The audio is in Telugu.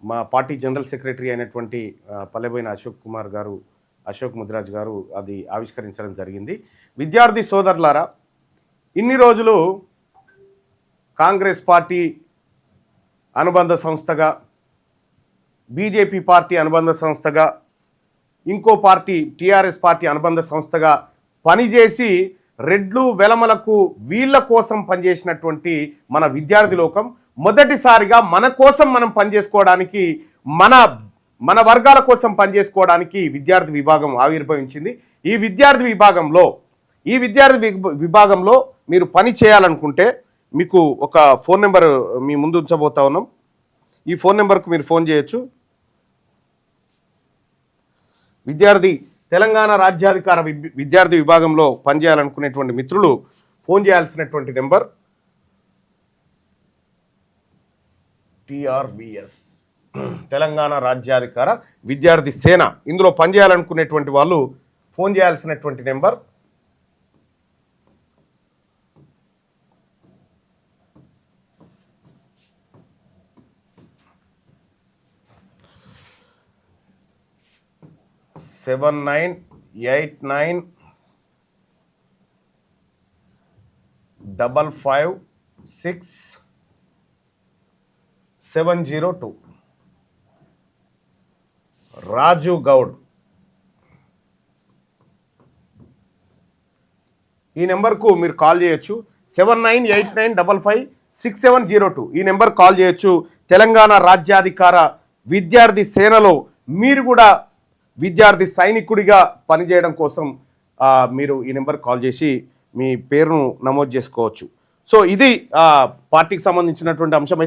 మా పార్టీ జనరల్ సెక్రటరీ అయినటువంటి పల్లెబోయిన అశోక్ ముదిరాజ్ గారు అది ఆవిష్కరించడం జరిగింది. విద్యార్థి సోదరులారా, ఇన్ని రోజులు కాంగ్రెస్ పార్టీ అనుబంధ సంస్థగా, బీజేపీ పార్టీ అనుబంధ సంస్థగా, ఇంకో పార్టీ టీఆర్ఎస్ పార్టీ అనుబంధ సంస్థగా పనిచేసి రెడ్లు వెలమలకు వీళ్ళ కోసం పనిచేసినటువంటి మన విద్యార్థి లోకం మొదటిసారిగా మన కోసం మనం పనిచేసుకోవడానికి, మన వర్గాల కోసం పనిచేసుకోవడానికి విద్యార్థి విభాగం ఆవిర్భవించింది. ఈ విద్యార్థి విభాగంలో మీరు పని చేయాలనుకుంటే మీకు ఒక ఫోన్ నెంబర్ మీ ముందు ఉంచబోతా ఉన్నాం. ఈ ఫోన్ నెంబర్కు మీరు ఫోన్ చేయొచ్చు. తెలంగాణ రాజ్యాధికార విద్యార్థి విభాగంలో పనిచేయాలనుకునేటువంటి మిత్రులు ఫోన్ చేయాల్సినటువంటి నెంబర్ TRVS, తెలంగాణ రాజ్యాధికార విద్యార్థి సేన. ఇందులో పనిచేయాలనుకునేటువంటి వాళ్ళు ఫోన్ చేయాల్సినటువంటి నెంబర్ 7989556702. రాజు గౌడ్. ఈ నెంబర్కు మీరు కాల్ చేయొచ్చు. 7989556702. ఈ నెంబర్ కాల్ చేయొచ్చు. తెలంగాణ రాజ్యాధికార విద్యార్థి సేనలో మీరు కూడా విద్యార్థి సైనికుడిగా పనిచేయడం కోసం మీరు ఈ నెంబర్ కాల్ చేసి మీ పేరును నమోదు చేసుకోవచ్చు. సో ఇది పార్టీకి సంబంధించినటువంటి అంశం.